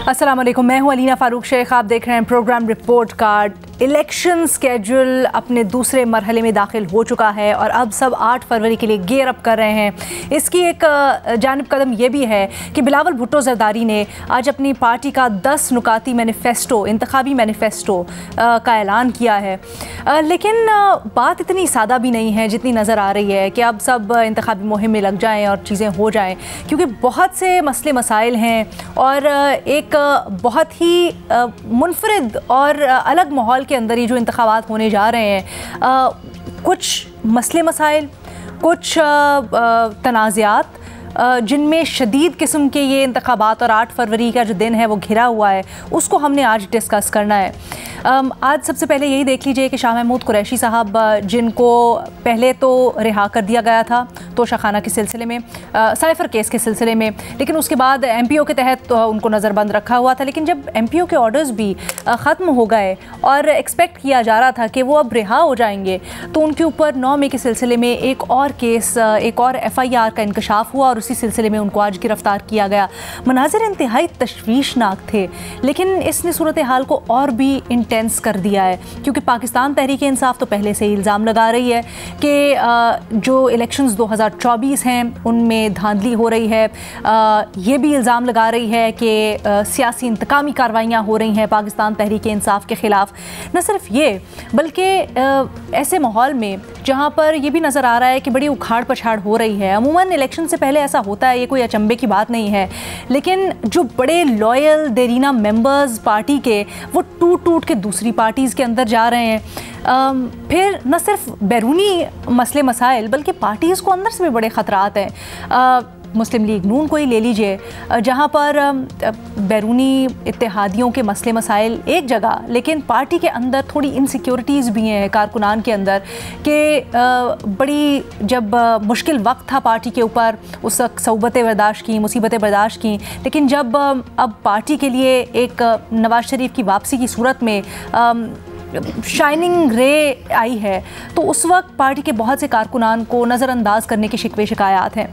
अस्सलाम वालेकुम, मैं हूं अलीना फ़ारूक शेख। आप देख रहे हैं program report card. Election schedule अपने दूसरे मरहले में दाखिल हो चुका है और अब सब 8 फरवरी के लिए गेयर अप कर रहे हैं। इसकी एक जानिब कदम ये भी है कि बिलावल भुट्टो ज़रदारी ने आज अपनी पार्टी का 10 नुकाती मैनिफेस्टो, इंतखाबी मैनिफेस्टो का ऐलान किया है। लेकिन बात इतनी सादा भी नहीं है जितनी नज़र आ रही है कि अब सब इंतखाबी मुहिम में लग जाएँ और चीज़ें हो जाएँ, क्योंकि बहुत से मसले मसाइल हैं और एक बहुत ही मुनफरिद और अलग माहौल के अंदर ही जो इंतखाबात होने जा रहे हैं। कुछ मसले मसाइल, कुछ तनाज़ात जिनमें शदीद किस्म के ये इंतखाबात और 8 फरवरी का जो दिन है वो घिरा हुआ है, उसको हमने आज डिस्कस करना है। आज सबसे पहले यही देख लीजिए कि शाह महमूद कुरैशी साहब, जिनको पहले तो रिहा कर दिया गया था तोशाखाना के सिलसिले में, साइफ़र केस के सिलसिले में, लेकिन उसके बाद MPO के तहत उनको नज़रबंद रखा हुआ था। लेकिन जब MPO के ऑर्डर्स भी ख़त्म हो गए और एक्सपेक्ट किया जा रहा था कि वो अब रिहा हो जाएंगे, तो उनके ऊपर 9 मई के सिलसिले में एक और केस, एक और FIR का इंकशाफ हुआ और उसी सिलसिले में उनको आज गिरफ़्तार किया गया। मनाज़िर इंतहाई तशवीशनाक थे, लेकिन इसने सूरत हाल को और भी इंटेंस कर दिया है, क्योंकि पाकिस्तान तहरीक इंसाफ तो पहले से ही इल्ज़ाम लगा रही है कि जो इलेक्शंस 2024 हैं उनमें धांधली हो रही है। ये भी इल्ज़ाम लगा रही है कि सियासी इंतकामी कार्रवाइयाँ हो रही हैं पाकिस्तान तहरीक इंसाफ के ख़िलाफ़। न सिर्फ ये, बल्कि ऐसे माहौल में जहाँ पर ये भी नज़र आ रहा है कि बड़ी उखाड़ पछाड़ हो रही है। अमूमन इलेक्शन से पहले ऐसा होता है, ये कोई अचंभे की बात नहीं है, लेकिन जो बड़े लॉयल देरीना मेंबर्स पार्टी के, वो टूट के दूसरी पार्टीज़ के अंदर जा रहे हैं। फिर न सिर्फ बैरूनी मसले मसाइल, बल्कि पार्टीज़ को अंदर से भी बड़े ख़तरात हैं। मुस्लिम लीग नून को ही ले लीजिए, जहाँ पर बैरूनी इत्तेहादियों के मसले मसाइल एक जगह, लेकिन पार्टी के अंदर थोड़ी इनसिक्योरिटीज़ भी हैं कारकुनान के अंदर कि बड़ी जब मुश्किल वक्त था पार्टी के ऊपर, उस वक्त सऊबतें बर्दाश्त की, मुसीबतें बर्दाश्त की, लेकिन जब अब पार्टी के लिए एक नवाज शरीफ की वापसी की सूरत में शाइनिंग रे आई है, तो उस वक्त पार्टी के बहुत से कारकुनान को नज़रअंदाज करने की शिकवे शिकायत हैं।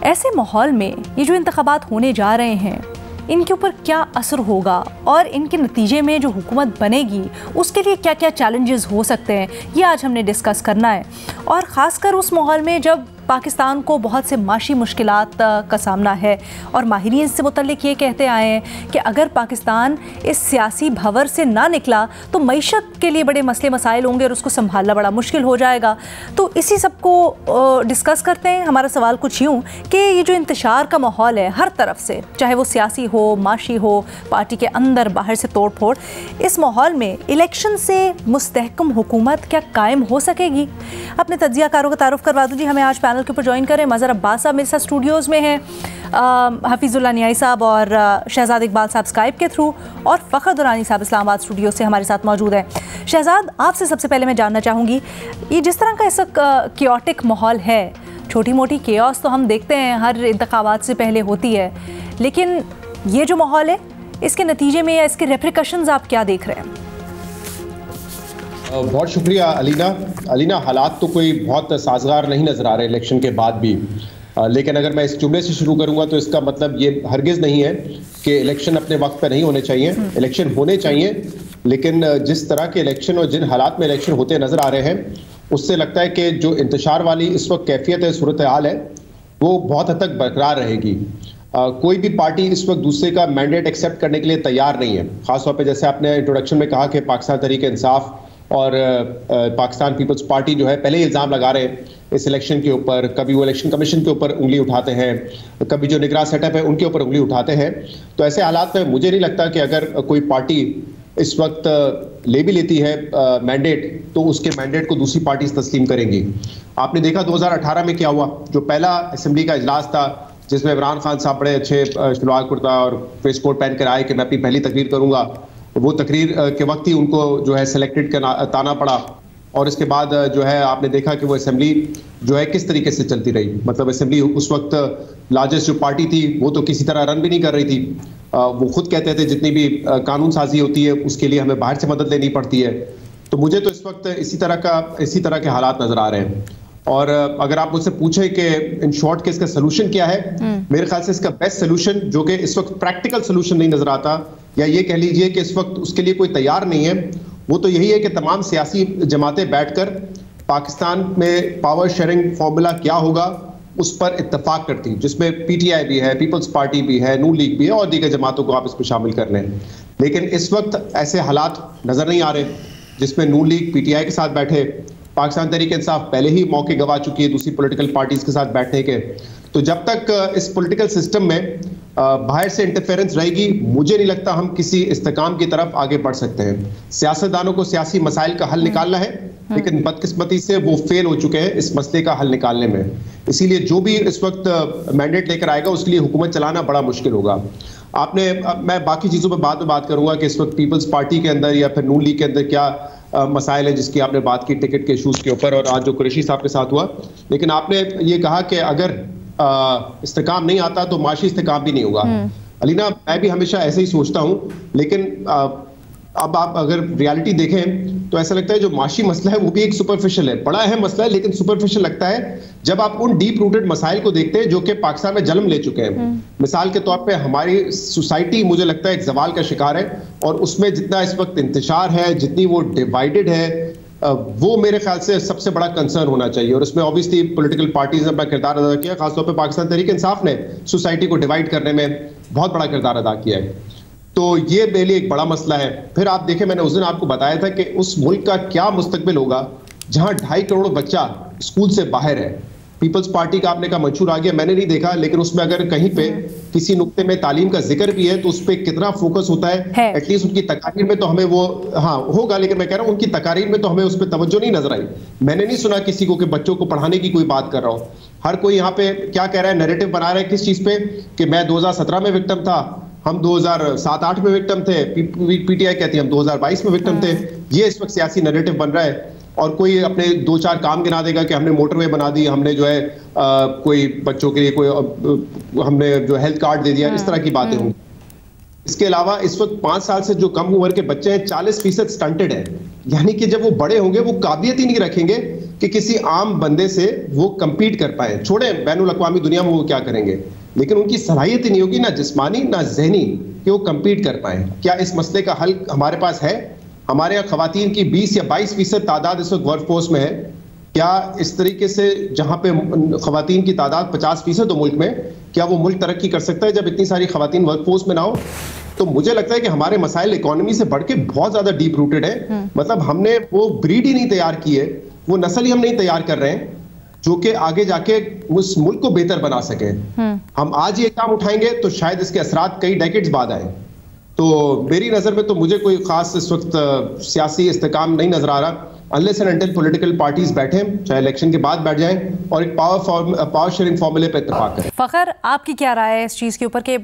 ऐसे माहौल में ये जो इंतखाबात होने जा रहे हैं, इनके ऊपर क्या असर होगा और इनके नतीजे में जो हुकूमत बनेगी उसके लिए क्या क्या चैलेंजेस हो सकते हैं, ये आज हमने डिस्कस करना है। और ख़ासकर उस माहौल में जब पाकिस्तान को बहुत से माशी मुश्किलात का सामना है और माहिरीन से मुतल्लिक ये कहते आए हैं कि अगर पाकिस्तान इस सियासी भंवर से ना निकला तो मईशत के लिए बड़े मसले मसाइल होंगे और उसको संभालना बड़ा मुश्किल हो जाएगा। तो इसी सब को डिस्कस करते हैं। हमारा सवाल कुछ यूँ कि ये जो इंतशार का माहौल है हर तरफ से, चाहे वो सियासी हो, माशी हो, पार्टी के अंदर बाहर से तोड़ फोड़, इस माहौल में इलेक्शन से मुस्तहकम हुकूमत क्या कायम हो सकेगी? अपने तज्ज़ियाकारों का तारुफ करवा दूँ जी। हमें आज पैनल के ऊपर ज्वाइन करें मज़हर अब्बास साहब मेरे साथ स्टूडियोज़ में हैं, हफीज़ुल्लाह न्याई साहब और शहजाद इकबाल साहब स्काइप के थ्रू, और फ़खर दुरानी साहब इस्लामाबाद स्टूडियो से हमारे साथ मौजूद हैं। शहजाद, आपसे सबसे पहले मैं जानना चाहूँगी, ये जिस तरह का ऐसा कियोटिक माहौल है, छोटी मोटी केओस तो हम देखते हैं हर इंतखाबात से पहले होती है, लेकिन ये जो माहौल है, इसके नतीजे में या इसके रेप्रिकशंस आप क्या देख रहे हैं? बहुत शुक्रिया अलीना। हालात तो कोई बहुत साजगार नहीं नज़र आ रहे इलेक्शन के बाद भी, लेकिन अगर मैं इस जुमले से शुरू करूंगा तो इसका मतलब ये हरगिज़ नहीं है कि इलेक्शन अपने वक्त पर नहीं होने चाहिए। इलेक्शन होने चाहिए, लेकिन जिस तरह के इलेक्शन और जिन हालात में इलेक्शन होते नज़र आ रहे हैं, उससे लगता है कि जो इंतशार वाली इस वक्त कैफियत है, सूरत हाल है, वो बहुत हद तक बरकरार रहेगी। कोई भी पार्टी इस वक्त दूसरे का मैंडेट एक्सेप्ट करने के लिए तैयार नहीं है। ख़ासतौर पे जैसे आपने इंट्रोडक्शन में कहा कि पाकिस्तान तहरीक इंसाफ और पाकिस्तान पीपल्स पार्टी जो है पहले ही इल्ज़ाम लगा रहे हैं इस इलेक्शन के ऊपर। कभी वो इलेक्शन कमीशन के ऊपर उंगली उठाते हैं, कभी जो निगरान सेटअप है उनके ऊपर उंगली उठाते हैं। तो ऐसे हालात में मुझे नहीं लगता कि अगर कोई पार्टी इस वक्त ले भी लेती है मैंडेट, तो उसके मैंडेट को दूसरी पार्टी तस्लीम करेंगी। आपने देखा 2018 में क्या हुआ, जो पहला असेंबली का इजलास था जिसमें इमरान खान साहब बड़े अच्छे शलवार कुर्ता और फेस कोट पहन कर आए कि मैं अपनी पहली तकरीर करूंगा, वो तकरीर के वक्त ही उनको जो है सेलेक्टेड का ताना पड़ा, और इसके बाद जो है आपने देखा कि वो असेंबली जो है किस तरीके से चलती रही। मतलब असेंबली उस वक्त लार्जेस्ट जो पार्टी थी वो तो किसी तरह रन भी नहीं कर रही थी। वो खुद कहते थे जितनी भी कानून साजी होती है उसके लिए हमें बाहर से मदद लेनी पड़ती है। तो मुझे तो इस वक्त इसी तरह के हालात नजर आ रहे हैं। और अगर आप मुझसे पूछे कि इन शॉर्ट के इसका सोल्यूशन क्या है, मेरे ख्याल से इसका बेस्ट सोल्यूशन, जो कि इस वक्त प्रैक्टिकल सोल्यूशन नहीं नजर आता, या ये कह लीजिए कि इस वक्त उसके लिए कोई तैयार नहीं है, वो तो यही है कि तमाम सियासी जमातें बैठकर पाकिस्तान में पावर शेयरिंग फॉर्मूला क्या होगा उस पर इत्तेफाक करती, जिसमें पीटीआई भी है, पीपल्स पार्टी भी है, नून लीग भी है और दीगर जमातों को आप इसमें शामिल कर रहे हैं। लेकिन इस वक्त ऐसे हालात नजर नहीं आ रहे जिसमें नून लीग पीटीआई के साथ बैठे। पाकिस्तान तहरीक इंसाफ पहले ही मौके गवा चुकी है दूसरी पॉलिटिकल पार्टीज के साथ बैठने के। तो जब तक इस पॉलिटिकल सिस्टम में बाहर से इंटरफेरेंस रहेगी, मुझे नहीं लगता हम किसी इस्तेकाम की तरफ आगे बढ़ सकते हैं। सियासतदानों को सियासी मसाइल का हल निकालना है, लेकिन बदकिस्मती से वो फेल हो चुके हैं इस मसले का हल निकालने में। इसीलिए जो भी इस वक्त मैंडेट लेकर आएगा उसके लिए हुकूमत चलाना बड़ा मुश्किल होगा। मैं बाकी चीज़ों पर बाद में बात करूंगा कि इस वक्त पीपल्स पार्टी के अंदर या फिर नून लीग के अंदर क्या मसाइल है, जिसकी आपने बात की टिकट के इशूज़ के ऊपर, और आज जो कुरैशी साहब के साथ हुआ। लेकिन आपने ये कहा कि अगर इस्तेकाम नहीं आता तो माशी इस्तेकाम भी नहीं होगा। अलीना, मैं भी हमेशा ऐसे ही सोचता हूँ, लेकिन अब आप अगर रियलिटी देखें तो ऐसा लगता है जो माशी मसला है वो भी एक सुपरफिशियल है, बड़ा अहम मसला है लेकिन सुपरफिशियल लगता है जब आप उन डीप रूटेड मसाइल को देखते हैं जो कि पाकिस्तान में जन्म ले चुके हैं। मिसाल के तौर पे हमारी सोसाइटी मुझे लगता है एक जवाल का शिकार है, और उसमें जितना इस वक्त इंतशार है, जितनी वो डिवाइडेड है, वो मेरे ख्याल से सबसे बड़ा कंसर्न होना चाहिए। और उसमें ऑब्वियसली पॉलिटिकल पार्टीज ने अपना किरदार अदा किया, खासतौर पर पाकिस्तान तहरीक इंसाफ ने सोसाइटी को डिवाइड करने में बहुत बड़ा किरदार अदा किया है। तो ये मेरे लिए एक बड़ा मसला है। फिर आप देखें, मैंने उस दिन आपको बताया था कि उस मुल्क का क्या मुस्तकबिल होगा जहां 2.5 करोड़ बच्चा स्कूल से बाहर है। पीपल्स पार्टी का आपने कहा मंशूर आ गया, मैंने नहीं देखा, लेकिन उसमें अगर कहीं पे किसी नुक्ते में तालीम का जिक्र भी है तो उस पर कितना फोकस होता है। एटलीस्ट उनकी तकारीर में तो हमें वो होगा, लेकिन मैं कह रहा हूं उनकी तकारीर में तो हमें उस पर तवज्जो नहीं नजर आई। मैंने नहीं सुना किसी को कि बच्चों को पढ़ाने की कोई बात कर रहा हो। हर कोई यहाँ पे क्या कह रहा है, नैरेटिव बना रहा है किस चीज पे, कि मैं 2017 में विक्टिम था, हम 2007-8 में विक्टिम थे, पीटीआई कहती है हम 2022 में विक्टिम थे। ये इस वक्त सियासी नैरेटिव बन रहा है, और कोई अपने 2-4 काम गिना देगा कि हमने मोटरवे बना दी, हमने जो है कोई बच्चों के लिए कोई हमने जो हेल्थ कार्ड दे दिया, इस तरह की बातें होंगी। इसके अलावा इस वक्त 5 साल से जो कम उम्र के बच्चे हैं 40% स्टंटेड है, यानी कि जब वो बड़े होंगे वो काबिलियत ही नहीं रखेंगे कि किसी आम बंदे से वो कंपीट कर पाए। छोड़े बैनुल अक़वामी दुनिया में वो क्या करेंगे, लेकिन उनकी सलाहियत ही नहीं होगी, ना जिस्मानी ना जहनी, कि वो कंपीट कर पाए। क्या इस मसले का हल हमारे पास है? हमारे यहाँ खवातीन की 20 या 22% तादाद इस वक्त वर्कफोर्स में है। क्या इस तरीके से जहाँ पे खवातीन की तादाद 50% हो मुल्क में, क्या वो मुल्क तरक्की कर सकता है जब इतनी सारी खवातीन वर्कफोर्स में ना हो? तो मुझे लगता है कि हमारे मसाइल इकोनॉमी से बढ़ के बहुत ज्यादा डीप रूटेड है। मतलब हमने वो ब्रीड ही नहीं तैयार की है, वो नस्ल ही हम नहीं तैयार कर रहे हैं जो कि आगे जाके उस मुल्क को बेहतर बना सके। हम आज ये काम उठाएंगे तो शायद इसके असरात कई डेकेड्स बाद आए। तो मेरी नजर में तो मुझे कोई खास इस वक्त सियासी इस्तेकाम नहीं नजर आ रहा, unless and until political parties बैठे, चाहे इलेक्शन के बाद बैठ जाएं और एक पावर शेयरिंग फॉर्मूले पे इत्तेफाक करें। फखर, आपकी क्या राय है इस चीज़ के ऊपर कि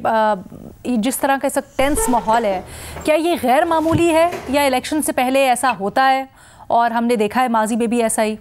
जिस तरह का इस टेंस माहौल है, क्या ये गैर मामूली है या इलेक्शन से पहले ऐसा होता है और हमने देखा है माजी में भी ऐसा ही?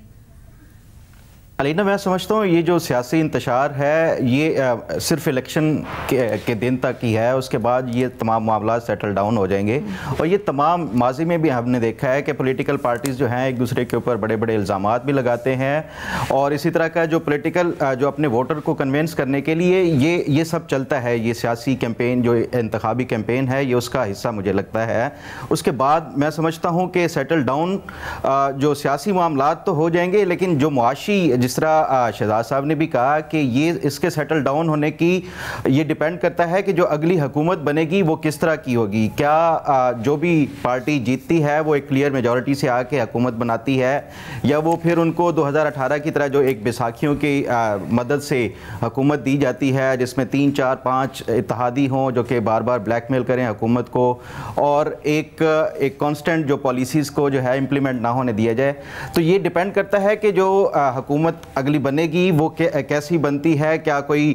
अलीना, मैं समझता हूँ ये जो सियासी इंतशार है ये सिर्फ इलेक्शन के दिन तक ही है, उसके बाद ये तमाम मामला सेटल डाउन हो जाएंगे। और ये तमाम माजी में भी हमने देखा है कि पॉलिटिकल पार्टीज़ जो हैं एक दूसरे के ऊपर बड़े बड़े इल्ज़ामात भी लगाते हैं, और इसी तरह का जो पॉलिटिकल जो अपने वोटर को कन्विंस करने के लिए ये सब चलता है। ये सियासी कैंपेन जो इंतखाबी कैंपेन है ये उसका हिस्सा मुझे लगता है। उसके बाद मैं समझता हूँ कि सेटल डाउन जो सियासी मामला तो हो जाएंगे, लेकिन जो मुआशी, जिस तरह शहजाद साहब ने भी कहा कि ये इसके सेटल डाउन होने की ये डिपेंड करता है कि जो अगली हुकूमत बनेगी वो किस तरह की होगी। क्या जो भी पार्टी जीतती है वो एक क्लियर मेजॉरिटी से आके हुकूमत बनाती है, या वो फिर उनको 2018 की तरह जो एक बैसाखियों की मदद से हुकूमत दी जाती है जिसमें 3, 4, 5 इत्तेहादी हों जो कि बार बार ब्लैकमेल करें हुकूमत को, और एक कांस्टेंट जो पॉलिसीज़ को जो है इम्प्लीमेंट ना होने दिया जाए। तो ये डिपेंड करता है कि जो हुकूमत अगली बनेगी वो कैसी बनती है, क्या कोई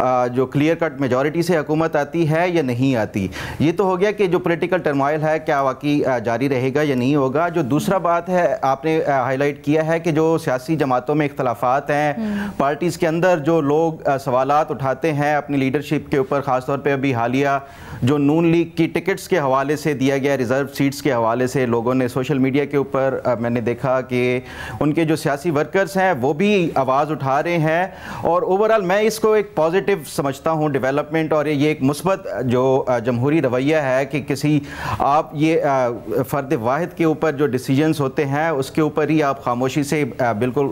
जो क्लियर कट मेजॉरिटी से हुकूमत आती है या नहीं आती। ये तो हो गया कि जो पॉलिटिकल टर्मोइल है क्या वाकई जारी रहेगा या नहीं होगा। जो दूसरा बात है आपने हाईलाइट किया है कि जो सियासी जमातों में इख्तलाफात हैं, पार्टीज़ के अंदर जो लोग सवालात उठाते हैं अपनी लीडरशिप के ऊपर, ख़ासतौर पर अभी हालिया जो नून लीग की टिकट्स के हवाले से दिया गया रिज़र्व सीट्स के हवाले से लोगों ने सोशल मीडिया के ऊपर मैंने देखा कि उनके जो सियासी वर्कर्स हैं वो भी आवाज़ उठा रहे हैं। और ओवरऑल मैं इसको एक पॉजिटिव समझता हूँ डेवलपमेंट, और ये एक मुस्बत जो जमहूरी रवैया है कि किसी आप ये फ़र्द वाहिद के ऊपर जो डिसीजंस होते हैं उसके ऊपर ही आप खामोशी से बिल्कुल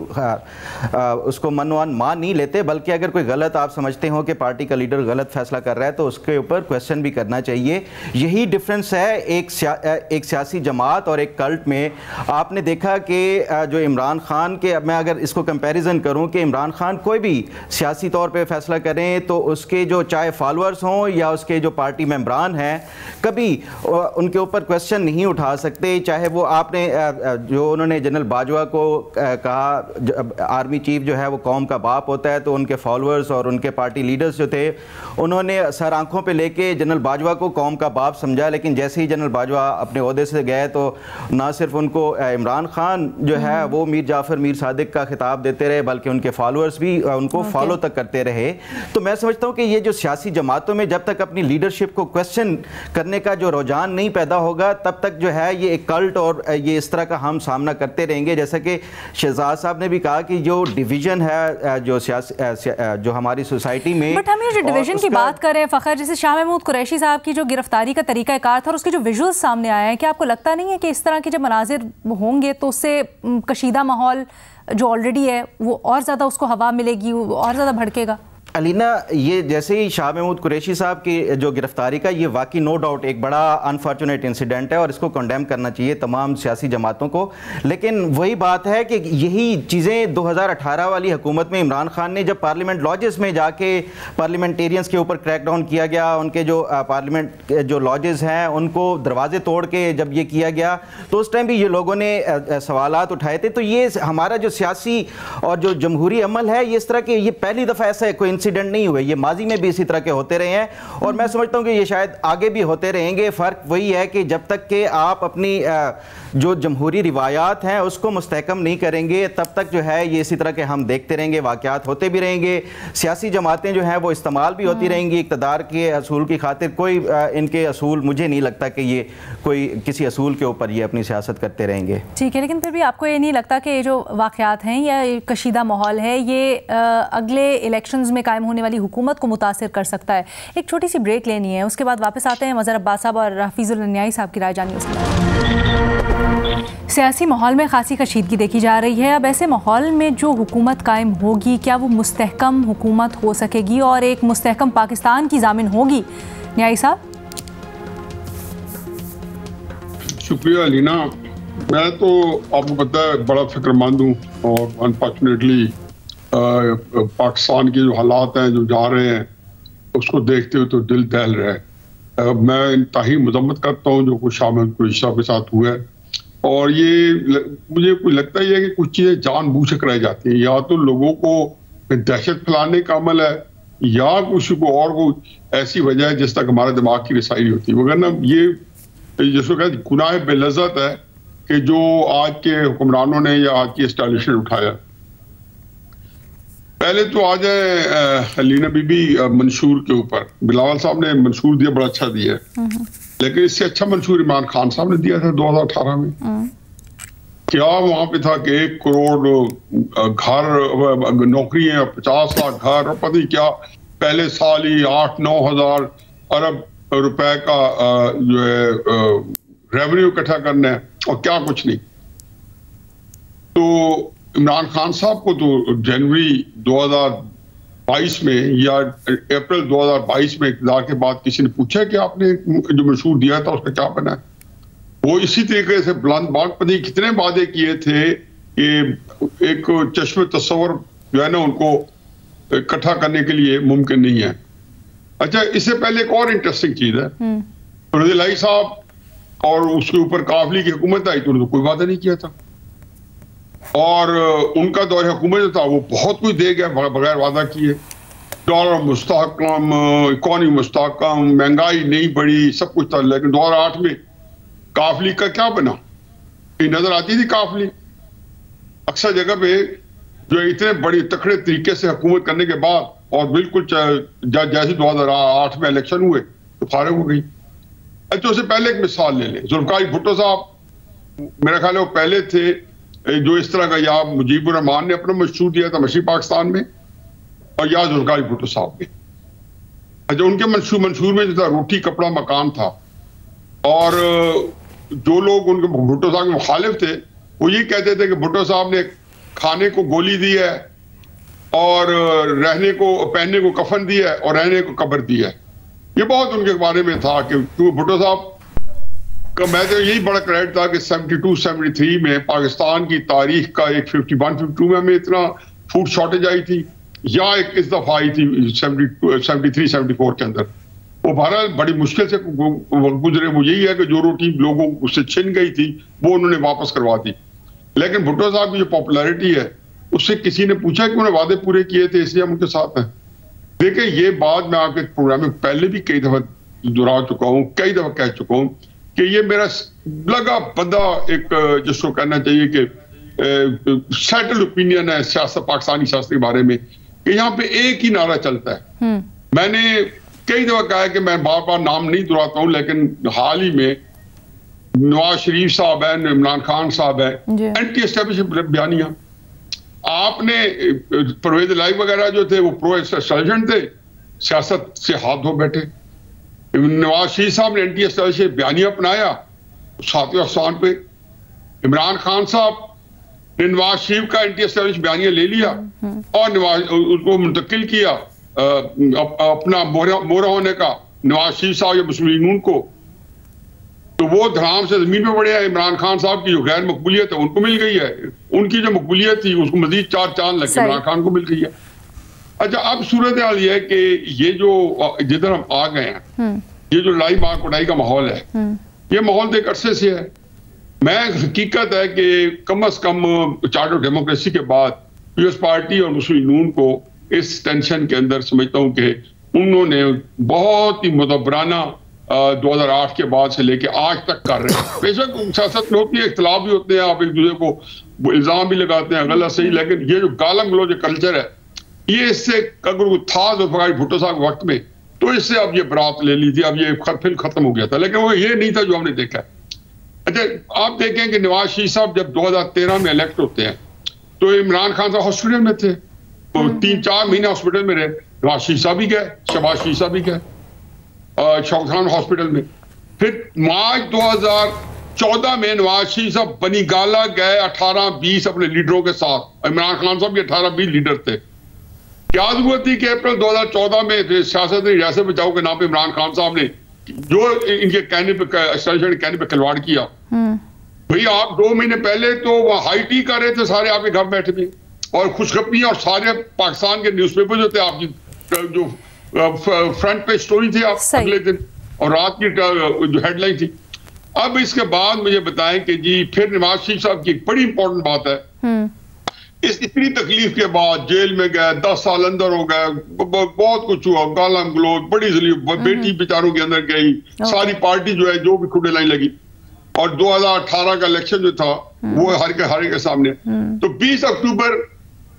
उसको मनवान मान नहीं लेते, बल्कि अगर कोई गलत आप समझते हो कि पार्टी का लीडर गलत फैसला कर रहा है तो उसके ऊपर क्वेश्चन भी करना चाहिए। यही डिफरेंस है एक सियासी जमात और एक कल्ट में। आपने देखा कि जो इमरान खान के, मैं अगर इसको कंपैरिजन करूं कि इमरान खान कोई भी सियासी तौर पे फैसला करें तो उसके जो चाहे फॉलोअर्स हों या उसके जो पार्टी मेंबरान हैं कभी उनके ऊपर क्वेश्चन नहीं उठा सकते। चाहे वो आपने जो उन्होंने जनरल बाजवा को कहा आर्मी चीफ जो है वो कौम का बाप होता है, तो उनके फॉलोअर्स और उनके पार्टी लीडर्स जो थे उन्होंने सर आंखों पे लेके जनरल बाजवा को कौम का बाप समझा। लेकिन जैसे ही जनरल बाजवा अपने ओहदे से गए तो ना सिर्फ उनको इमरान खान जो है वो मीर जाफ़र मीर सादिक का खिताब देते रहे, बल्कि उनके फॉलोअर्स भी उनको फॉलो तक करते रहे। तो मैं समझता हूँ कि ये जो सियासी जमातों में जब तक अपनी लीडरशिप को क्वेश्चन करने का जो रुझान नहीं पैदा होगा तब तक जो है ये एक कल्ट और ये इस तरह का हम सामना करते रहेंगे। जैसा कि शहजाद साहब ने भी कहा कि जो डिवीजन है जो जो हमारी सोसाइटी में, बट हम ये जो डिवीजन की बात कर रहे हैं फ़खर, जैसे शाह महमूद कुरैशी साहब की जो गिरफ्तारी का तरीका कार था और उसके जो विजुअल्स सामने आए हैं, क्या आपको लगता नहीं है कि इस तरह के जब मनाजिर होंगे तो उससे कशीदा माहौल जो ऑलरेडी है वो और ज़्यादा उसको हवा मिलेगी, और ज़्यादा भड़केगा? अलीना, ये जैसे ही शाह महमूद कुरैशी साहब की जो गिरफ्तारी का, ये वाकई नो डाउट एक बड़ा अनफॉर्चुनेट इंसिडेंट है और इसको कंडेम करना चाहिए तमाम सियासी जमातों को। लेकिन वही बात है कि यही चीज़ें 2018 वाली हुकूमत में इमरान खान ने जब पार्लियामेंट लॉजेस में जाके पार्लियामेंटेरियंस के ऊपर क्रैकडाउन किया गया, उनके जो पार्लियामेंट जो लॉजेस हैं उनको दरवाजे तोड़ के जब ये किया गया तो उस टाइम भी ये लोगों ने सवालात उठाए थे। तो ये हमारा जो सियासी और जो जमहूरी अमल है, ये इस तरह के, ये पहली दफ़ा ऐसा कोई इंसिडेंट नहीं हुए, ये माजी में भी इसी तरह के होते रहे हैं और मैं समझता हूं कि ये शायद आगे भी होते रहेंगे। फ़र्क वही है कि जब तक कि आप अपनी जो जमहूरी रिवायात हैं उसको मुस्तहकम नहीं करेंगे तब तक जो है ये इसी तरह के हम देखते रहेंगे, वाक़यात होते भी रहेंगे। सियासी जमातें जो हैं वो इस्तेमाल भी होती रहेंगी इक़्तिदार के असूल की खातिर। कोई इनके असूल, मुझे नहीं लगता कि ये कोई किसी असूल के ऊपर ये अपनी सियासत करते रहेंगे। ठीक है, लेकिन फिर भी आपको ये नहीं लगता कि ये जो वाक़यात हैं या कशीदा माहौल है ये अगले इलेक्शंस में कायम होने वाली हुकूमत को मुतासिर कर सकता है? एक छोटी सी ब्रेक लेनी है, उसके बाद वापस आते हैं। मज़हर अब्बास साहब और हफीजुल न्याई साहब की राय जानिए उसके बाद। सियासी माहौल में खासी कशीदगी देखी जा रही है। अब ऐसे माहौल में जो हुकूमत कायम होगी, क्या वो मुस्तहकम हुकूमत हो सकेगी और एक मुस्तहकम पाकिस्तान की जामिन होगी? न्याई साहब। शुक्रिया अलीना। मैं तो आपको पता है बड़ा फिक्रमंद हूँ और अनफॉर्चुनेटली पाकिस्तान के जो हालात हैं जो जा रहे हैं उसको देखते हुए तो दिल दहल रहा है। मैं इंतहाई मजम्मत करता हूँ जो कुछ शाह महमूद कुरैशी साहब के साथ हुआ है और ये मुझे कोई लगता ही है कि कुछ चीज़ें जानबूझ कर कराई जाती हैं। या तो लोगों को दहशत फैलाने का अमल है या कुछ को और कोई ऐसी वजह है जिस तक हमारे दिमाग की रसाई होती है। वरना ये जिसको कहते गुनाह बेलज़्ज़त है कि जो आज के हुक्मरानों ने या आज की एस्टैब्लिशमेंट उठाया। पहले तो आ जाए अलीना बीबी मंशूर के ऊपर। बिलावल साहब ने मंशूर दिया, बड़ा अच्छा दिया है, लेकिन इससे अच्छा मंशूर इमरान खान साहब ने दिया था 2018 में। क्या वहां पे था कि 1 करोड़ घर नौकरी है, 50 लाख घर, पता नहीं क्या पहले साल ही 8-9 हज़ार अरब रुपए का जो है रेवेन्यू इकट्ठा करना है और क्या कुछ नहीं। तो इमरान खान साहब को तो जनवरी 2022 में या अप्रैल 2022 में इक़्तिदार के बाद किसी ने पूछा कि आपने जो मंशूर दिया था उसका क्या बना है? वो इसी तरीके से बुलंद बाग पति कितने वादे किए थे कि एक चश्मे तस्वर जो है ना उनको इकट्ठा करने के लिए मुमकिन नहीं है। अच्छा, इससे पहले एक और इंटरेस्टिंग चीज है, रज़ीलाई साहब और उसके ऊपर काफली की हुकूमत आई तो उन्होंने कोई वादा नहीं किया था और उनका दौर हुकूमत जो था वो बहुत कुछ दे गया बगैर वादा किए। डॉलर मुस्तहकम, इकॉनमी मुस्तहकम, महंगाई नहीं बढ़ी, सब कुछ था। लेकिन 2008 में काफली का क्या बना? ये नजर आती थी काफली अक्सर जगह पे जो इतने बड़ी तकड़े तरीके से हुकूमत करने के बाद और बिल्कुल जैसे 2008 में इलेक्शन हुए तो फारिग हो गई। अच्छा, उससे पहले एक मिसाल ले लें, जुल्फ़िकार भुट्टो साहब, मेरा ख्याल है वो पहले थे जो इस तरह का, या मुजीबुर रहमान ने अपना मंशूर दिया था मशरक़ी पाकिस्तान में, और या जुल्फ़िकार भुट्टो साहब ने। अच्छा, उनके मंशूर में जो था रोटी कपड़ा मकान था, और जो लोग उनके भुट्टो साहब के मुखालिफ थे वो ये कहते थे कि भुट्टो साहब ने खाने को गोली दी है, और रहने को, पहनने को कफन दिया है, और रहने को कब्र दी है। ये बहुत उनके बारे में था कि भुट्टो साहब का, मैं तो यही बड़ा क्रेडिट था कि 72-73 में पाकिस्तान की तारीख का एक 51-52 में हमें इतना फूड शॉर्टेज आई थी, या एक इस दफा आई थी 73-74 के अंदर। वो बहरहाल बड़ी मुश्किल से गुजरे। वो यही है कि जो रोटी लोगों उससे छिन गई थी वो उन्होंने वापस करवा दी। लेकिन भुट्टो साहब की जो पॉपुलैरिटी है, उससे किसी ने पूछा कि उन्होंने वादे पूरे किए थे इसलिए हम उनके साथ हैं। देखिए, ये बात मैं आपके प्रोग्राम में पहले भी कई दफा दोहरा चुका हूँ, कई दफा कह चुका हूँ कि ये मेरा लगा बंदा एक, जिसको कहना चाहिए कि सेटल्ड ओपिनियन है सियासत, पाकिस्तानी सियासत के बारे में, कि यहाँ पे एक ही नारा चलता है। मैंने कई दफा कहा है कि मैं बार बार नाम नहीं दोहराता हूँ, लेकिन हाल ही में नवाज शरीफ साहब है, इमरान खान साहब है, एंटी एस्टेब्लिशमेंट बयानियां। आपने परवेज इलाही वगैरह जो थे वो प्रो एस्टेब्लिशमेंट थे, सियासत से हाथ धो बैठे। नवाज शरीफ साहब ने एंटी एस्टेब्लिशमेंट बयानियां अपनाया, सातवें आसमान पे। इमरान खान साहब ने नवाज शरीफ का एंटी एस्टेब्लिशमेंट बयानियां ले लिया और नवाज उसको मुंतकिल किया अपना मोहरा होने का नवाज शरीफ साहब या मुस्लिम लीग नून को। तो वो धराम से जमीन पे पड़े हैं। इमरान खान साहब की जो गैर मकबूलियत है उनको मिल गई है, उनकी जो मकबूलियत थी उसको मजीद 4 चांद लग के इमरान खान को मिल गई है। अच्छा, अब सूरत हाल ये है कि ये जो जिधर हम आ गए हैं, ये जो लड़ाई मार कुटाई का माहौल है, ये माहौल तो एक अरसे से है। मैं हकीकत है कि कम अज कम चार्ट ऑफ डेमोक्रेसी के बाद पीपल्स पार्टी और मुस्लिम लीग नून को इस टेंशन के अंदर समझता हूं कि उन्होंने बहुत ही मुदब्बराना 2008 के बाद से लेके आज तक कर रहे हैं। बेशक सियासत में होती है, इख्तलाफ भी होते हैं, आप एक दूसरे को इल्जाम भी लगाते हैं गलत सही, लेकिन ये जो गालम गलोच कल्चर है, ये इससे अगर था जुल्फ़िकार भुट्टो साहब वक्त में, तो इससे अब ये बरात ले ली थी, अब ये फिर खत्म हो गया था, लेकिन वो ये नहीं था जो हमने देखा। अच्छा, आप देखें कि नवाज शरीफ साहब जब 2013 में इलेक्ट होते हैं तो इमरान खान साहब हॉस्पिटल में थे, तो 3-4 महीने हॉस्पिटल में रहे। नवाज शरीफ साहब भी गए, शहबाज शरीफ साहब भी गए शौकत खान हॉस्पिटल में। फिर मार्च 2014 में नवाज शरीफ साहब बनीगाला गए 18-20 अपने लीडरों के साथ। इमरान खान साहब के 18-20 लीडर थे। क्या जरूरत थी कि अप्रैल 2014 में सियासत रियासत बचाओ के नाम पे इमरान खान साहब ने जो इनके कहने पे खिलवाड़ किया। भाई, आप 2 महीने पहले तो वहां हाई टी कर रहे थे सारे आपके घर बैठे थे, और खुशखबरी और सारे पाकिस्तान के न्यूज़पेपर जो थे आपकी जो फ्रंट पे स्टोरी थी आप अगले दिन, और रात की जो हेडलाइन थी। अब इसके बाद मुझे बताएं कि जी फिर नवाज शरीफ साहब की एक बड़ी इंपॉर्टेंट बात है, इस इतनी तकलीफ के बाद जेल में गए, 10 साल अंदर हो गए, बहुत कुछ हुआ, गालम गलोच, बड़ी बेटी बेचारों के अंदर गई, सारी पार्टी जो है जो भी खुडे लाई लगी, और 2018 का इलेक्शन जो था वो हर के सामने। तो 20 अक्टूबर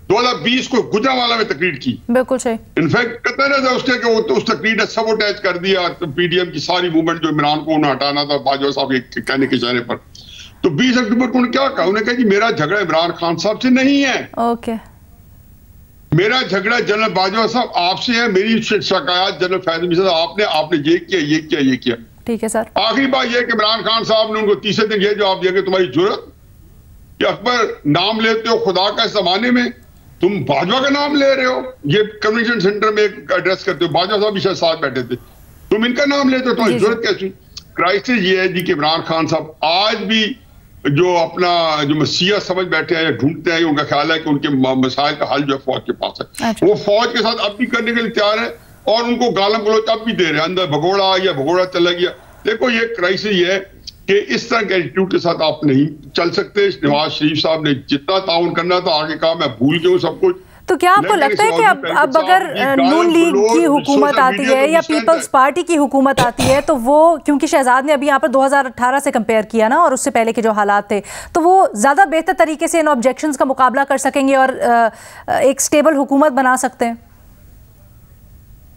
2020 को गुजरांवाला में तकरीर की। बिल्कुल सही। इनफैक्ट कहते ना उसके कि वो तो उस तकरीर ने सबोटेज कर दिया तो पीडीएम की सारी मूवमेंट जो इमरान को उन्हें हटाना था बाजवा साहब के कहने के इशारे पर। तो 20 अक्टूबर को उन्होंने क्या कहा? उन्होंने कहा कि मेरा झगड़ा इमरान खान साहब से नहीं है, ओके, मेरा झगड़ा जनरल बाजवा साहब आपसे है, मेरी शिकायत जनरल फैजल साहब आपने ये किया ये किया ये किया। ठीक है सर। आखिरी बात यह कि इमरान खान साहब ने उनको तीसरे दिन ये जवाब दिया कि तुम्हारी जरूरत कि अकबर नाम लेते हो खुदा का, इस जमाने में तुम बाजवा का नाम ले रहे हो, ये कन्वेंशन सेंटर में एक एड्रेस करते हो, बाजवा साहब भी शायद साथ बैठे थे, तुम इनका नाम लेते हो, तुम्हारी जरूरत कैसी? क्राइसिस ये है जी कि इमरान खान साहब आज भी जो अपना जो मसीहा समझ बैठे हैं या ढूंढते हैं, उनका ख्याल है कि उनके मसाइल का हल जो है फौज के पास है। वो फौज के साथ अब भी करने के लिए तैयार है और उनको गालम गलोच अब भी दे रहे हैं, अंदर भगोड़ा या भगोड़ा चला गया। देखो ये क्राइसिस ये है कि इस तरह के एटीट्यूड के साथ आप नहीं चल सकते। नवाज शरीफ साहब ने जितना ताउन करना था आगे कहा, मैं भूल गया सब कुछ। तो क्या आपको लगता है कि अब अगर नून लीग की हुकूमत आती है या पीपल्स पार्टी की हुकूमत आती है तो वो, क्योंकि शहजाद ने अभी यहाँ पर 2018 से कंपेयर किया ना और उससे पहले के जो हालात थे, तो वो ज़्यादा बेहतर तरीके से इन ऑब्जेक्शंस का मुकाबला कर सकेंगे और एक स्टेबल हुकूमत बना सकते हैं?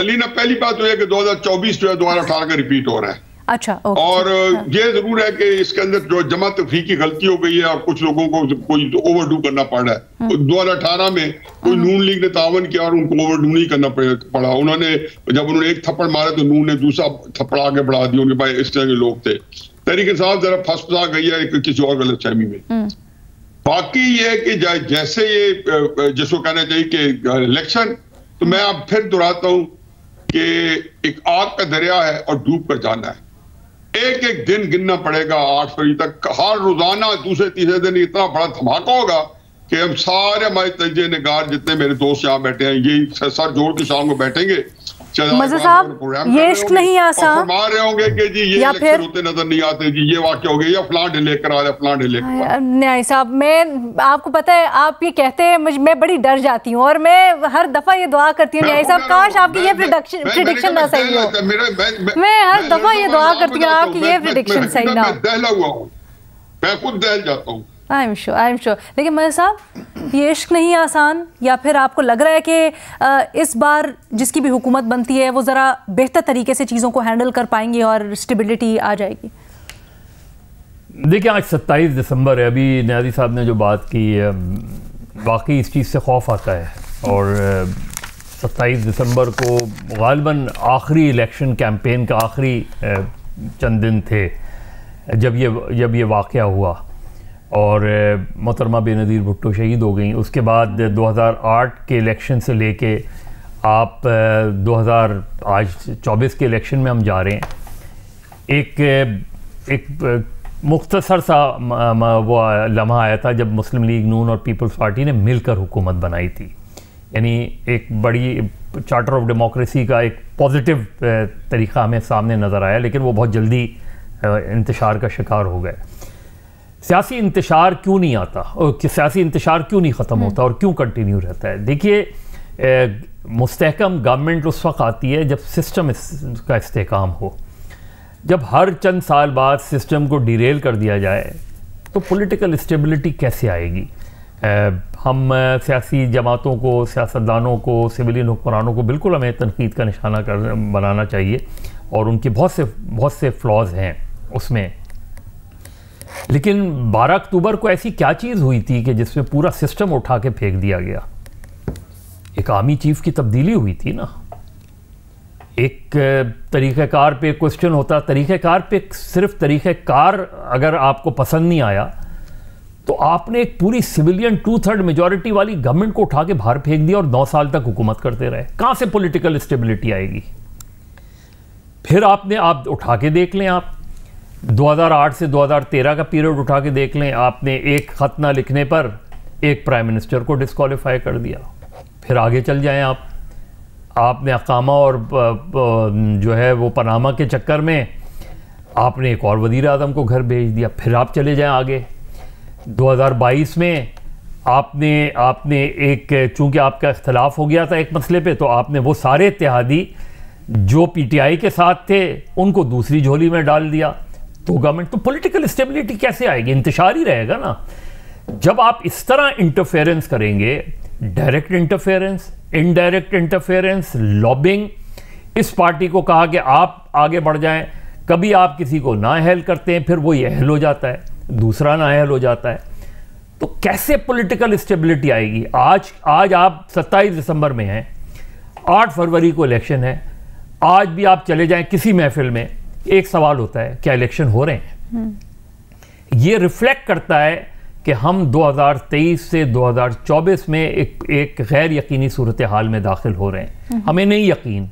अलीना, पहली बात तो है कि 2024 जो है 2018 का रिपीट हो रहा है। अच्छा, और ये जरूर है कि इसके अंदर जो जमा तफरीक की गलती हो गई है और कुछ लोगों को कोई ओवरडू करना पड़ रहा है। 2018 में कोई नून लीग ने तावन किया और उनको ओवरडू नहीं करना पड़ा। उन्होंने जब उन्होंने एक थप्पड़ मारा तो नून ने दूसरा थप्पड़ आगे बढ़ा दिया। उनके भाई इस तरह के लोग थे। तहरीक इंसाफ जरा फंसा गई है किसी और गलतफहमी में। बाकी ये है कि जैसे ये जिसको कहना चाहिए कि इलेक्शन, तो मैं अब फिर दोहराता हूं कि एक आग का दरिया है और डूब कर जाना है। एक एक दिन गिनना पड़ेगा 8 फरवरी तक। हर रोजाना दूसरे तीसरे दिन इतना बड़ा धमाका होगा कि हम सारे हमारे तजज़िया निगार जितने मेरे दोस्त यहाँ बैठे हैं, यही सर जोड़ के शाम को बैठेंगे। मज़हर साहब, ये इश्क नहीं आसान फरमा रहे होंगे कि जी ये इलेक्शन होते नजर नहीं आते, जी ये वाक्य हो गया, या फलां लेकर आ रहा है, फलां लेकर। नहीं साहब, मैं आपको पता है आप ये कहते हैं मैं बड़ी डर जाती हूँ और मैं हर दफा ये दुआ करती हूँ न्याई साहब काश आपकी ये प्रेडिक्शन ना सही हो। मैं हर दफा ये दुआ करती हूँ आपकी ये प्रेडिक्शन सही ना हो। दहला हुआ हूँ, मैं खुद दहल जाता हूँ। I am sure. लेकिन मज़हर साहब, ये इश्क नहीं आसान, या फिर आपको लग रहा है कि इस बार जिसकी भी हुकूमत बनती है वो ज़रा बेहतर तरीके से चीज़ों को हैंडल कर पाएंगे और स्टेबिलिटी आ जाएगी? देखिए, आज 27 दिसंबर है। अभी न्याजी साहब ने जो बात की, वाकई इस चीज़ से खौफ आता है। और 27 दिसंबर को गालिबन आखिरी इलेक्शन कैंपेन का आखिरी चंद दिन थे जब ये वाक़या हुआ और मोहतरमा बेनज़ीर भुट्टो शहीद हो गई। उसके बाद 2008 के इलेक्शन से लेके आप 2024 के इलेक्शन में हम जा रहे हैं। एक मुख्तसर सा वो लम्हा आया था जब मुस्लिम लीग नून और पीपल्स पार्टी ने मिलकर हुकूमत बनाई थी। यानी एक बड़ी चार्टर ऑफ डेमोक्रेसी का एक पॉजिटिव तरीक़ा हमें सामने नज़र आया, लेकिन वो बहुत जल्दी इंतशार का शिकार हो गए। सियासी इंतशार क्यों नहीं आता और सियासी इंतशार क्यों नहीं ख़त्म होता और क्यों कंटिन्यू रहता है? देखिए, मुस्तहकम गवर्नमेंट उस वक्त आती है जब सिस्टम का इस्तेहकाम हो। जब हर चंद साल बाद सिस्टम को डिरेल कर दिया जाए तो पॉलिटिकल स्टेबिलिटी कैसे आएगी? हम सियासी जमातों को, सियासतदानों को, सिविलियन हुक्मरानों को बिल्कुल हमें तनकीद का निशाना बनाना चाहिए और उनके बहुत से फ्लॉज हैं उसमें। लेकिन 12 अक्टूबर को ऐसी क्या चीज़ हुई थी कि जिसमें पूरा सिस्टम उठा के फेंक दिया गया? एक आर्मी चीफ की तब्दीली हुई थी ना। एक तरीक़ेकार पे क्वेश्चन होता, तरीक़ेकार पे सिर्फ तरीक़ेकार अगर आपको पसंद नहीं आया तो आपने एक पूरी सिविलियन 2/3 मेजॉरिटी वाली गवर्नमेंट को उठा के बाहर फेंक दिया और 9 साल तक हुकूमत करते रहे। कहाँ से पॉलिटिकल स्टेबिलिटी आएगी? फिर आप उठा के देख लें, आप 2008 से 2013 का पीरियड उठा के देख लें। आपने एक ख़त ना लिखने पर एक प्राइम मिनिस्टर को डिस्क्वालीफाई कर दिया। फिर आगे चल जाएं आपने अकामा और जो है वो पनामा के चक्कर में आपने एक और वज़ीर आज़म को घर भेज दिया। फिर आप चले जाएं आगे 2022 में आपने एक, चूंकि आपका इख्तलाफ हो गया था एक मसले पे, तो आपने वो सारे इत्तेहादी जो पीटीआई के साथ थे उनको दूसरी झोली में डाल दिया। तो गवर्नमेंट, तो पॉलिटिकल स्टेबिलिटी कैसे आएगी? इंतशार ही रहेगा ना। जब आप इस तरह इंटरफेरेंस करेंगे, direct interference, indirect interference, lobbying, इस पार्टी को कहा कि आप आगे बढ़ जाएं, कभी आप किसी को नाअहल करते हैं, फिर वो अहल हो जाता है, दूसरा नाअहल हो जाता है, तो कैसे पॉलिटिकल स्टेबिलिटी आएगी? आज आप 27 दिसंबर में हैं, 8 फरवरी को इलेक्शन है। आज भी आप चले जाएं किसी महफिल में, एक सवाल होता है, क्या इलेक्शन हो रहे हैं? ये रिफ्लेक्ट करता है कि हम 2023 से 2024 में एक गैर यकीनी सूरत हाल में दाखिल हो रहे हैं। हमें नहीं यकीन,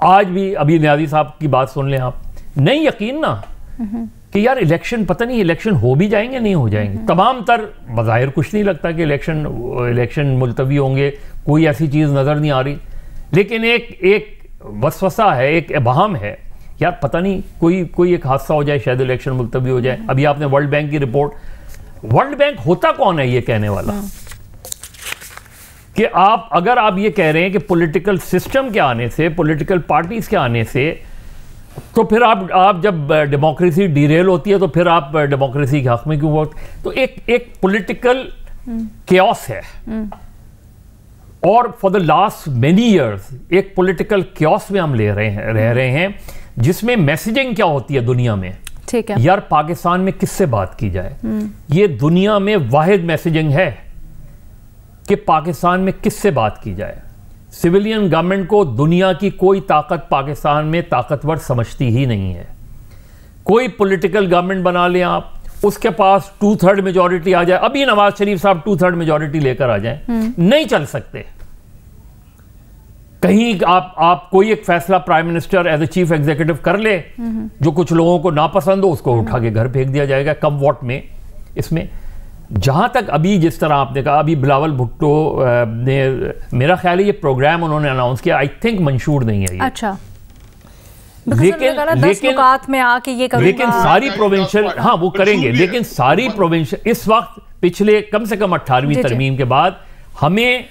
आज भी अभी न्याजी साहब की बात सुन लें आप, नहीं यकीन ना कि यार इलेक्शन, पता नहीं इलेक्शन हो भी जाएंगे नहीं हो जाएंगे। तमाम तर बज़ाहिर कुछ नहीं लगता कि इलेक्शन मुलतवी होंगे, कोई ऐसी चीज़ नज़र नहीं आ रही, लेकिन एक वसवसा है, एक इबहाम है, यार पता नहीं कोई एक हादसा हो जाए, शायद इलेक्शन मुलतवी हो जाए। अभी आपने वर्ल्ड बैंक की रिपोर्ट, वर्ल्ड बैंक होता कौन है ये कहने वाला कि अगर आप ये कह रहे हैं कि पॉलिटिकल सिस्टम के आने से, पॉलिटिकल पार्टीज के आने से, तो फिर आप जब डेमोक्रेसी डिरेल होती है तो फिर आप डेमोक्रेसी के हक में क्यों वोट? तो एक पॉलिटिकल केओस है और for the last many years एक पॉलिटिकल केओस में हम रह रहे हैं जिसमें मैसेजिंग क्या होती है दुनिया में, ठीक है यार पाकिस्तान में किससे बात की जाए, ये दुनिया में वाहिद मैसेजिंग है कि पाकिस्तान में किससे बात की जाए। सिविलियन गवर्नमेंट को दुनिया की कोई ताकत पाकिस्तान में ताकतवर समझती ही नहीं है। कोई पॉलिटिकल गवर्नमेंट बना लें आप, उसके पास 2/3 मेजॉरिटी आ जाए, अभी नवाज शरीफ साहब 2/3 मेजॉरिटी लेकर आ जाए, नहीं चल सकते। कहीं आप कोई एक फैसला prime minister as a chief executive कर ले, जो कुछ लोगों को नापसंद हो उसको उठा के घर फेंक दिया जाएगा कम वोट में। इसमें जहां तक अभी जिस तरह आपने कहा, अभी बिलावल भुट्टो ने, मेरा ख्याल है ये प्रोग्राम उन्होंने अनाउंस किया, आई थिंक मंशूर नहीं है ये। अच्छा, लेकिन सारी प्रोविंशियल, हाँ वो करेंगे, लेकिन सारी प्रोविंशियल इस वक्त पिछले कम से कम 18वीं तरमीम के बाद हमें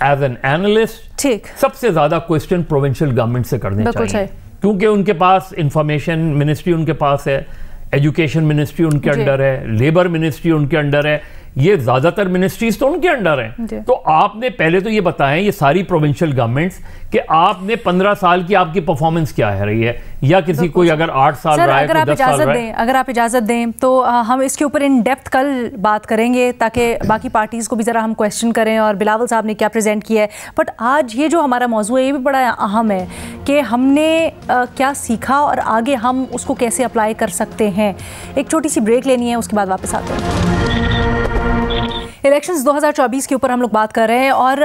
एज एन एनालिस्ट ठीक सबसे ज्यादा क्वेश्चन प्रोविंशियल गवर्नमेंट से करने चाहिए, क्योंकि उनके पास इंफॉर्मेशन मिनिस्ट्री उनके पास है, एजुकेशन मिनिस्ट्री उनके अंडर है, लेबर मिनिस्ट्री उनके अंडर है, ये ज्यादातर मिनिस्ट्रीज तो उनके अंडर हैं। तो आपने पहले तो ये बताएं, ये सारी प्रोविंशियल गवर्नमेंट्स, कि आपने 15 साल की आपकी परफॉर्मेंस क्या है रही है, या किसी कोई अगर 8 साल रहा है, 10 साल रहा है। अगर आप इजाजत दें तो हम इसके ऊपर इन डेप्थ कल बात करेंगे, ताकि बाकी पार्टीज को भी जरा हम क्वेश्चन करें और बिलावल साहब ने क्या प्रेजेंट किया है। बट आज ये जो हमारा मौजू है ये भी बड़ा अहम है कि हमने क्या सीखा और आगे हम उसको कैसे अप्लाई कर सकते हैं। एक छोटी सी ब्रेक लेनी है, उसके बाद वापस आते हैं। इलेक्शंस 2024 के ऊपर हम लोग बात कर रहे हैं और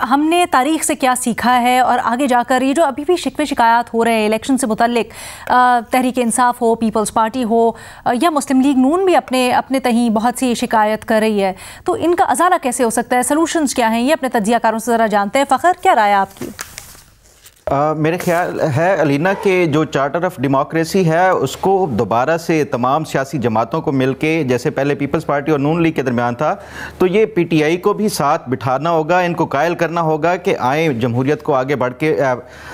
हमने तारीख से क्या सीखा है और आगे जाकर ये जो अभी भी शिकवे शिकायत हो रहे हैं इलेक्शन से मुतल्लिक, तहरीक इंसाफ हो, पीपल्स पार्टी हो या मुस्लिम लीग नून भी अपने तहीं बहुत सी शिकायत कर रही है, तो इनका अजाला कैसे हो सकता है, सलूशंस क्या हैं, ये अपने तज्जियाकारों से ज़रा जानते हैं। फ़खर, क्या राय है आपकी? मेरे ख्याल है अलीना के जो चार्टर ऑफ डेमोक्रेसी है उसको दोबारा से तमाम सियासी जमातों को मिलके, जैसे पहले पीपल्स पार्टी और नून लीग के दरमियान था, तो ये पीटीआई को भी साथ बिठाना होगा, इनको कायल करना होगा कि आए जमहूरियत को आगे बढ़ के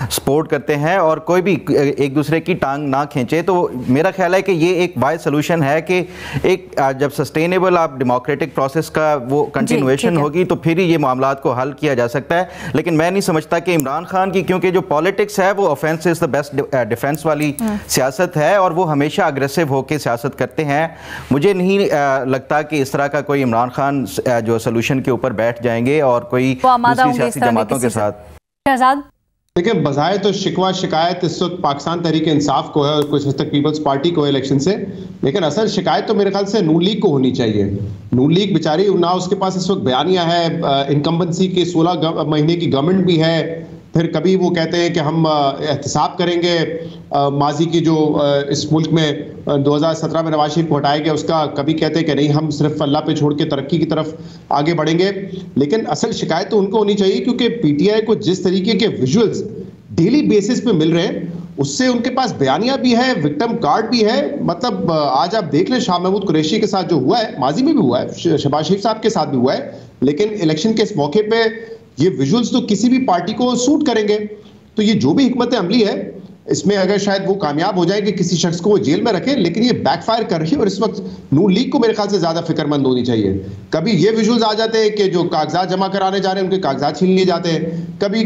सपोर्ट करते हैं और कोई भी एक दूसरे की टांग ना खींचे। तो मेरा ख्याल है कि ये एक बाय सोल्यूशन है कि एक जब सस्टेनेबल आप डेमोक्रेटिक प्रोसेस का वो कंटिन्यूएशन होगी तो फिर ही ये मामलात को हल किया जा सकता है। लेकिन मैं नहीं समझता कि इमरान खान की, क्योंकि जो पॉलिटिक्स है वो offence is the best defence वाली सियासत है और वो हमेशा अग्रेसिव होकर सियासत करते हैं। मुझे नहीं लगता कि इस तरह का कोई इमरान खान जो सोल्यूशन के ऊपर बैठ जाएंगे और कोई दूसरी सियासी जमातों के साथ। शहजाद, देखिए, बजाय तो शिकवा शिकायत इस वक्त पाकिस्तान तहरीक इंसाफ को है और कुछ हद तक पीपल्स पार्टी को है इलेक्शन से, लेकिन असल शिकायत तो मेरे ख्याल से नून लीग को होनी चाहिए। नून लीग बेचारी, ना उसके पास इस वक्त बयानिया है, इनकम्बेंसी के 16 महीने की गवर्नमेंट भी है, फिर कभी वो कहते हैं कि हम एहतसाब करेंगे माजी की जो इस मुल्क में 2017 में नवाज शरीफ को हटाया गया उसका, कभी कहते हैं कि नहीं हम सिर्फ अल्लाह पे छोड़ के तरक्की की तरफ आगे बढ़ेंगे। लेकिन असल शिकायत तो उनको होनी चाहिए, क्योंकि पीटीआई को जिस तरीके के विजुअल्स डेली बेसिस पे मिल रहे हैं उससे उनके पास बयानिया भी है, विक्टिम कार्ड भी है। मतलब आज आप देख लें शाह महमूद कुरैशी के साथ जो हुआ है, माजी में भी हुआ है, शहबाज शरीफ साहब के साथ भी हुआ है, लेकिन इलेक्शन के इस मौके पे ये विजुअल्स तो किसी भी पार्टी को सूट करेंगे। तो ये जो भी हिकमत अमली है इसमें अगर शायद वो कामयाब हो जाए कि किसी शख्स को वो जेल में रखे, लेकिन ये बैकफायर कर रही है और इस वक्त नून लीग को मेरे ख्याल से ज्यादा फिक्रमंद होनी चाहिए। कभी ये विजुअल्स आ जाते हैं कि जो कागजात जमा कराने जा रहे हैं उनके कागजात छीन लिए जाते हैं, कभी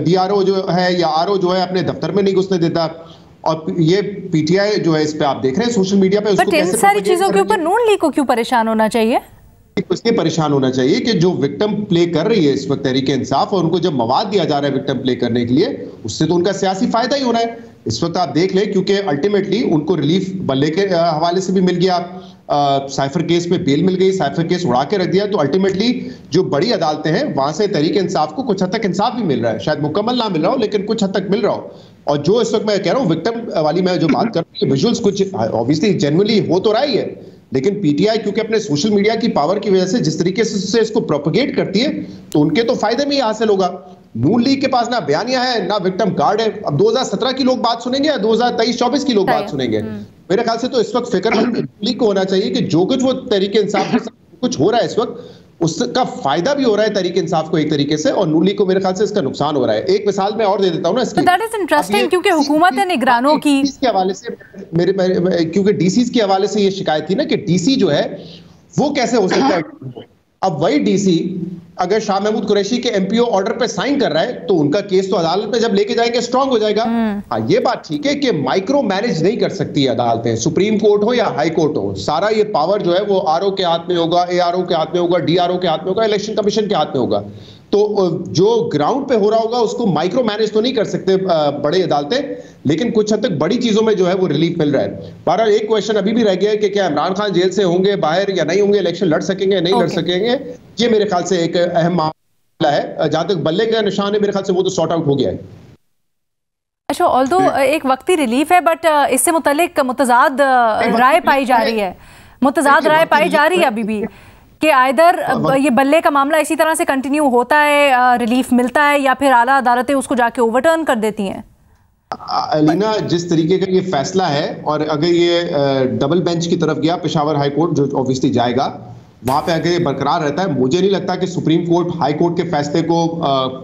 डीआरओ जो है या आरओ जो है अपने दफ्तर में नहीं घुसने देता, और ये पीटीआई जो है इस पे आप देख रहे हैं सोशल मीडिया पे, उसको इन सारी चीजों के ऊपर नून लीग को क्यों परेशान होना चाहिए? इसलिए परेशान होना चाहिए कि जो विक्टिम प्ले कर रही है इस वक्त तहरीक इंसाफ, और उनको जब मवाद दिया जा रहा है विक्टिम प्ले करने के लिए, उससे तो उनका सियासी फायदा ही होना है। इस वक्त आप देख लें, क्योंकि अल्टीमेटली उनको रिलीफ बल्ले के हवाले से भी मिल गया, साइफर केस में बेल मिल गई, साइफर केस उड़ा के रख दिया, तो अल्टीमेटली जो बड़ी अदालतें हैं वहां से तहरीक इंसाफ को कुछ हद तक इंसाफ भी मिल रहा है, शायद मुकम्मल ना मिल रहा हो लेकिन कुछ हद तक मिल रहा हो। और जो इस वक्त मैं कह रहा हूँ विक्टिम वाली मैं जो बात कर रहा हूँ, विजुअल्स कुछ ऑब्वियसली जेन्युइनली हो तो रहा ही है, लेकिन पीटीआई क्योंकि अपने सोशल मीडिया की पावर की वजह से जिस तरीके से इसको प्रोपेगेट करती है तो उनके तो फायदे में ही हासिल होगा। नून लीग के पास ना बयानिया है ना विक्टिम कार्ड है। अब 2017 की लोग बात सुनेंगे या 2023-24 की लोग बात सुनेंगे? मेरे ख्याल से तो इस वक्त फिक्रमंद लीग को होना चाहिए कि जो कुछ वो तरीके इंसाफ के साथ कुछ हो रहा है इस वक्त, उसका फायदा भी हो रहा है तहरीक इंसाफ को एक तरीके से, और नून लीग को मेरे ख्याल से इसका नुकसान हो रहा है। एक मिसाल मैं और दे देता हूं ना इसकी, दैट इज इंटरेस्टिंग, क्योंकि हुकूमत है निगरानों की के हवाले से क्योंकि डीसी के हवाले से ये शिकायत थी ना कि डीसी जो है वो कैसे हो सकता है। अब वही डीसी अगर शाह महमूद कुरैशी के एमपीओ ऑर्डर पे साइन कर रहा है तो उनका केस तो अदालत में जब लेके जाएंगे स्ट्रांग हो जाएगा। हाँ, ये बात ठीक है कि माइक्रो मैनेज नहीं कर सकती अदालतें, सुप्रीम कोर्ट हो या हाई कोर्ट हो, सारा ये पावर जो है वो आरओ के हाथ में होगा, एआरओ के हाथ में होगा, डीआरओ के हाथ में होगा, इलेक्शन कमीशन के हाथ में होगा। तो जो ग्राउंड पे हो रहा होगा उसको माइक्रो मैनेज तो नहीं कर सकते बड़ी अदालतें, लेकिन कुछ हद तक बड़ी चीजों में जो है वो रिलीफ मिल रहा है। बहरहाल एक क्वेश्चन अभी भी रह गया है कि क्या इमरान खान जेल से होंगे बाहर या नहीं होंगे, इलेक्शन लड़ सकेंगे नहीं लड़ सकेंगे, ये मेरे ख्याल से एक अहम मामला है। जहां तक बल्ले का निशान है मेरे ख्याल से वो तो सॉर्ट आउट हो गया है। अच्छा, ऑल्दो एक वक्ती रिलीफ है बट इससे मुतल्लिक मुतजाद राय पाई जा रही है, मुतजाद राय पाई जा रही है अभी भी कि आइदर ये बल्ले का मामला इसी तरह से कंटिन्यू होता है, रिलीफ मिलता है, या फिर आला अदालतें उसको जाके ओवरटर्न कर देती हैं। अलीना, जिस तरीके का ये फैसला है और अगर ये डबल बेंच की तरफ गया, पेशावर हाई कोर्ट जो ऑब्वियसली जाएगा, वहां पे अगर ये बरकरार रहता है, मुझे नहीं लगता कि सुप्रीम कोर्ट हाई कोर्ट के फैसले को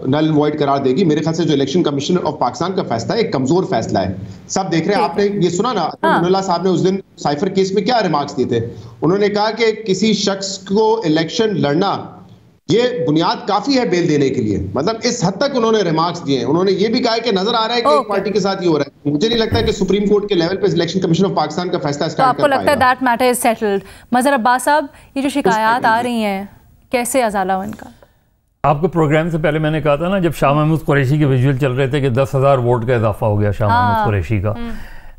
नल एंड वॉइड करार देगी। मेरे ख्याल से जो इलेक्शन कमीशन ऑफ पाकिस्तान का फैसला है एक कमजोर फैसला है। सब देख रहे हैं, आपने ये सुना ना, मुल्ला साहब ने उस दिन साइफर केस में क्या रिमार्क्स दिए थे। उन्होंने कहा कि किसी शख्स को इलेक्शन लड़ना ये बुनियाद काफी है बेल देने के लिए, मतलब इस हद तक उन्होंने रिमार्क्स दिए हैं। उन्होंने ये भी कहा है कि नजर आ रहा है कि एक पार्टी के साथ ये हो रहा है। मुझे नहीं लगता है कि सुप्रीम कोर्ट के लेवल पे इलेक्शन कमीशन ऑफ पाकिस्तान का फैसला स्टैंड कर पाएगा। आपको लगता है दैट मैटर इज सेटल्ड? मजहर अब्बास साहब, ये जो शिकायत आ रही हैं कैसे अजाला हो इनका? आपको प्रोग्राम से पहले मैंने कहा था ना, जब शाह महमूद कुरैशी के विजुअल चल रहे थे कि 10,000 वोट का इजाफा हो गया शाह महमूद कुरैशी का।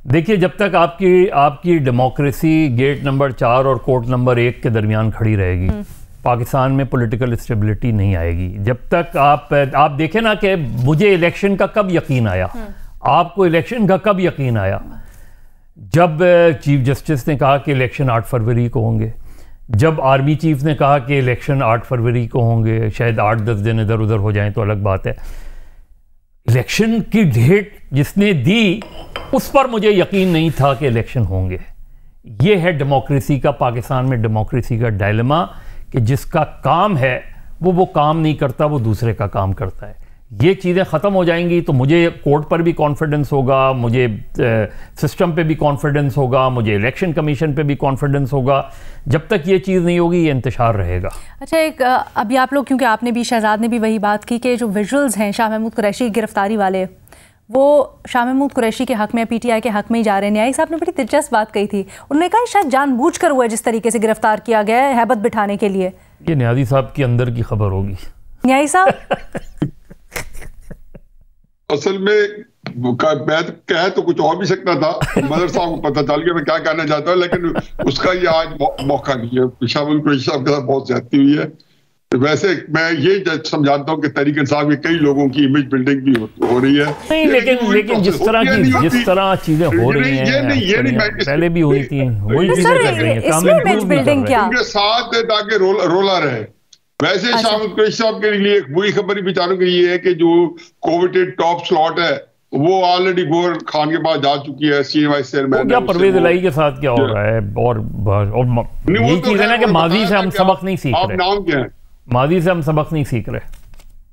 देखिए, जब तक आपकी डेमोक्रेसी गेट नंबर 4 और कोर्ट नंबर 1 के दरमियान खड़ी रहेगी, पाकिस्तान में पॉलिटिकल स्टेबिलिटी नहीं आएगी। जब तक आप देखें ना कि मुझे इलेक्शन का कब यकीन आया, आपको इलेक्शन का कब यकीन आया? जब चीफ जस्टिस ने कहा कि इलेक्शन 8 फरवरी को होंगे, जब आर्मी चीफ ने कहा कि इलेक्शन 8 फरवरी को होंगे, शायद 8-10 दिन इधर उधर हो जाएं तो अलग बात है। इलेक्शन की डेट जिसने दी उस पर मुझे यकीन नहीं था कि इलेक्शन होंगे। ये है डेमोक्रेसी का, पाकिस्तान में डेमोक्रेसी का डायलेमा कि जिसका काम है वो काम नहीं करता, वो दूसरे का काम करता है। ये चीज़ें ख़त्म हो जाएंगी तो मुझे कोर्ट पर भी कॉन्फिडेंस होगा, मुझे सिस्टम पे भी कॉन्फिडेंस होगा, मुझे इलेक्शन कमीशन पे भी कॉन्फिडेंस होगा। जब तक ये चीज़ नहीं होगी ये इंतशार रहेगा। अच्छा, एक अभी आप लोग, क्योंकि आपने भी, शहजाद ने भी वही बात की कि जो विजुअल्स हैं शाह महमूद कुरैशी की गिरफ्तारी वाले, वो शाह महमूद कुरैशी के हक में, पीटीआई के हक में ही जा रहे हैं। न्यायी साहब ने बड़ी दिलचस्प बात कही थी, उन्होंने कहा शायद जानबूझकर हुआ है जिस तरीके से गिरफ्तार किया गया है हैबत बिठाने के लिए। ये न्यायी साहब के अंदर की खबर होगी। न्यायी साहब असल में मैं कह तो कुछ और भी सकता था, मदर साहब को पता चल गया मैं क्या कहना चाहता हूँ, लेकिन उसका ये आज मौका नहीं है। शाह महमूद कुरैशी साहब के साथ बहुत ज्यादती हुई है। वैसे मैं ये समझाता हूँ कि तहरीक इंसाफ के कई लोगों की इमेज बिल्डिंग भी हो रही है। नहीं, लेकिन जिस तरह चीजें हो रही हैं पहले भी हुई थी, वही चीजें कर रही हैं। उनके साथ ताकि रोला रहे। वैसे शाह महमूद कुरैशी साहब के लिए एक बुरी खबर बेचारों के लिए है कि जो कोविटेड टॉप स्लॉट है वो ऑलरेडी गोर खान के पास जा चुकी है, सीनियर वाइस चेयरमैन। क्या परवेज इलाही के साथ क्या हो रहा है? और यही चीज है ना कि माजी से हम सबक नहीं सीख रहे। नाम क्या है? माजी से हम सबक नहीं सीख रहे।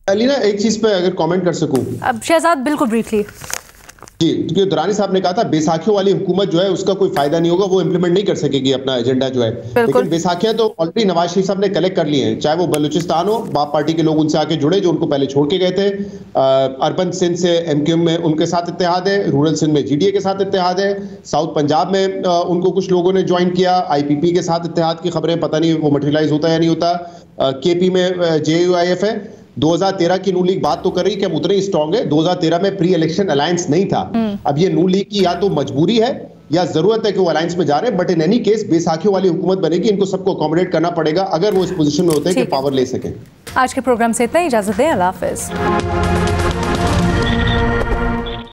अलीना, एक चीज पे अगर कमेंट कर सकूं। अब शहजाद बिल्कुल ब्रीफली जी, क्योंकि दुरानी साहब ने कहा था बैसाखियों वाली हुकूमत जो है उसका कोई फायदा नहीं होगा, वो इंप्लीमेंट नहीं कर सकेगी अपना एजेंडा जो है। लेकिन बैसाखियां तो ऑलरेडी नवाज शरीफ साहब ने कलेक्ट कर ली हैं, चाहे वो बलूचिस्तान हो, बाप पार्टी के लोग उनसे आके जुड़े जो उनको पहले छोड़ के गए थे। अर्बन सिंध से एमक्यूएम में उनके साथ इत्तेहाद है, रूरल सिंध में जीडीए के साथ इत्तेहाद है, साउथ पंजाब में उनको कुछ लोगों ने ज्वाइन किया, आईपीपी के साथ इत्तेहाद की खबरें, पता नहीं वो मटेरियलाइज होता है या नहीं होता। केपी में जेयूआईएफ है। 2013 की नून लीग बात तो कर रही कि हम उतने ही स्ट्रांग है, 2013 में प्री इलेक्शन अलायंस नहीं था। अब ये नून लीग की या तो मजबूरी है या जरूरत है कि वो अलायंस में जा रहे हैं, बट इन एनी केस बैसाखियों वाली हुकूमत बनेगी, इनको सबको अकोमोडेट करना पड़ेगा अगर वो इस पोजीशन में होते हैं कि पावर ले सकें। आज के प्रोग्राम से इतना ही, इजाजत दें, अल्लाह हाफिज।